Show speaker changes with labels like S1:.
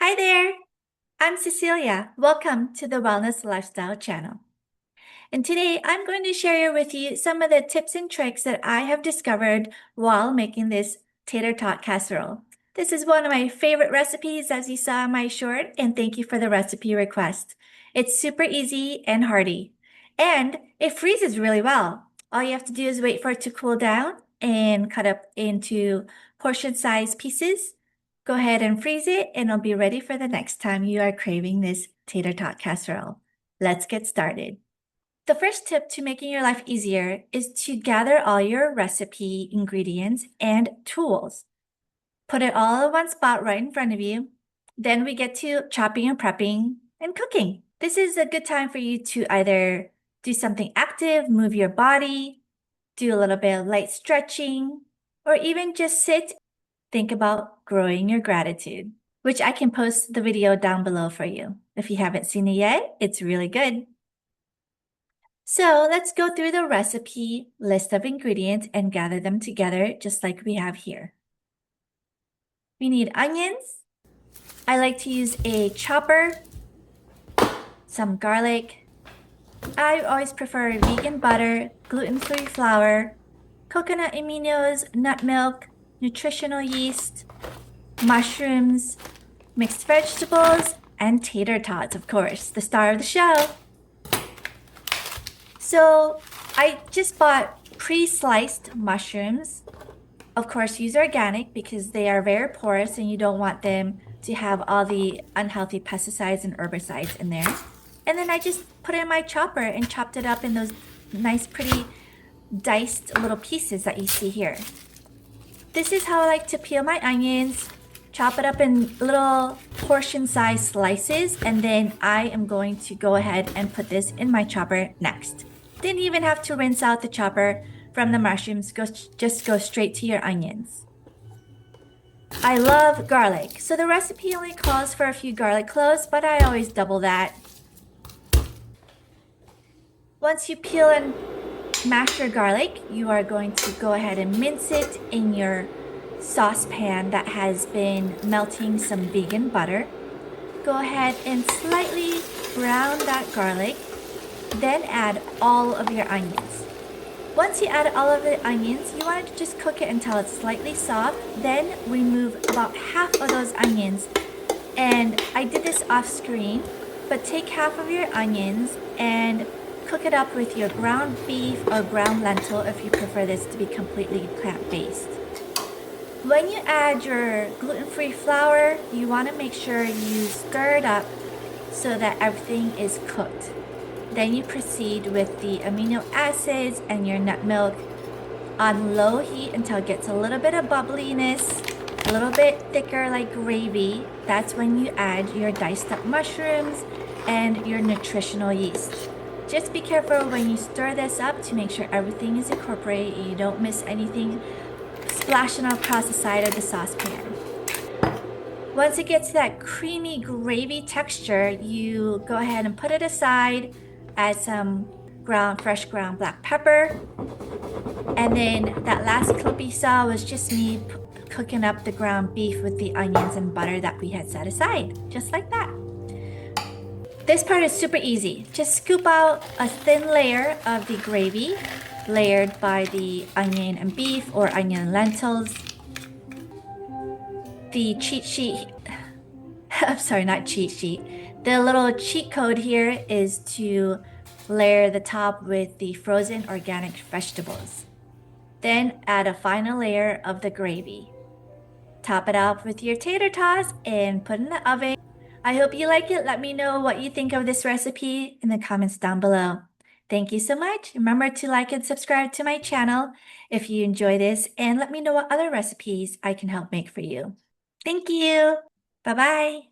S1: Hi there, I'm Cecilia. Welcome to the Wellness Lifestyle channel. And today I'm going to share with you some of the tips and tricks that I have discovered while making this tater tot casserole. This is one of my favorite recipes, as you saw in my short, and thank you for the recipe request. It's super easy and hearty, and it freezes really well. All you have to do is wait for it to cool down and cut up into portion-sized pieces. Go ahead and freeze it, and it'll be ready for the next time you are craving this tater tot casserole. Let's get started. The first tip to making your life easier is to gather all your recipe ingredients and tools. Put it all in one spot right in front of you. Then we get to chopping and prepping and cooking. This is a good time for you to either do something active, move your body, do a little bit of light stretching, or even just sit. Think about growing your gratitude, which I can post the video down below for you. If you haven't seen it yet, it's really good. So let's go through the recipe list of ingredients and gather them together just like we have here. We need onions. I like to use a chopper, some garlic. I always prefer vegan butter, gluten-free flour, coconut aminos, nut milk, nutritional yeast, mushrooms, mixed vegetables, and tater tots, of course, the star of the show. So I just bought pre-sliced mushrooms. Of course, use organic because they are very porous and you don't want them to have all the unhealthy pesticides and herbicides in there. And then I just put it in my chopper and chopped it up in those nice, pretty diced little pieces that you see here. This is how I like to peel my onions. Chop it up in little portion-sized slices, and then I am going to go ahead and put this in my chopper next. Didn't even have to rinse out the chopper from the mushrooms, just go straight to your onions. I love garlic, so the recipe only calls for a few garlic cloves, but I always double that. Once you peel and mash your garlic, you are going to go ahead and mince it in your saucepan that has been melting some vegan butter. Go ahead and slightly brown that garlic, then add all of your onions. Once you add all of the onions, you want to just cook it until it's slightly soft. Then remove about half of those onions. And I did this off screen, but take half of your onions and cook it up with your ground beef or ground lentil if you prefer this to be completely plant-based. When you add your gluten-free flour, you want to make sure you stir it up so that everything is cooked. Then you proceed with the amino acids and your nut milk on low heat until it gets a little bit of bubbliness, a little bit thicker like gravy. That's when you add your diced up mushrooms and your nutritional yeast. Just be careful when you stir this up to make sure everything is incorporated and you don't miss anything splashing across the side of the saucepan. Once it gets to that creamy gravy texture, you go ahead and put it aside, add some fresh ground black pepper, and then that last clip you saw was just me cooking up the ground beef with the onions and butter that we had set aside, just like that. This part is super easy. Just scoop out a thin layer of the gravy, layered by the onion and beef or onion and lentils. The cheat sheet, I'm sorry, not cheat sheet. The little cheat code here is to layer the top with the frozen organic vegetables. Then add a final layer of the gravy. Top it off with your tater tots and put in the oven. I hope you like it. Let me know what you think of this recipe in the comments down below. Thank you so much. Remember to like and subscribe to my channel if you enjoy this, and let me know what other recipes I can help make for you. Thank you. Bye-bye.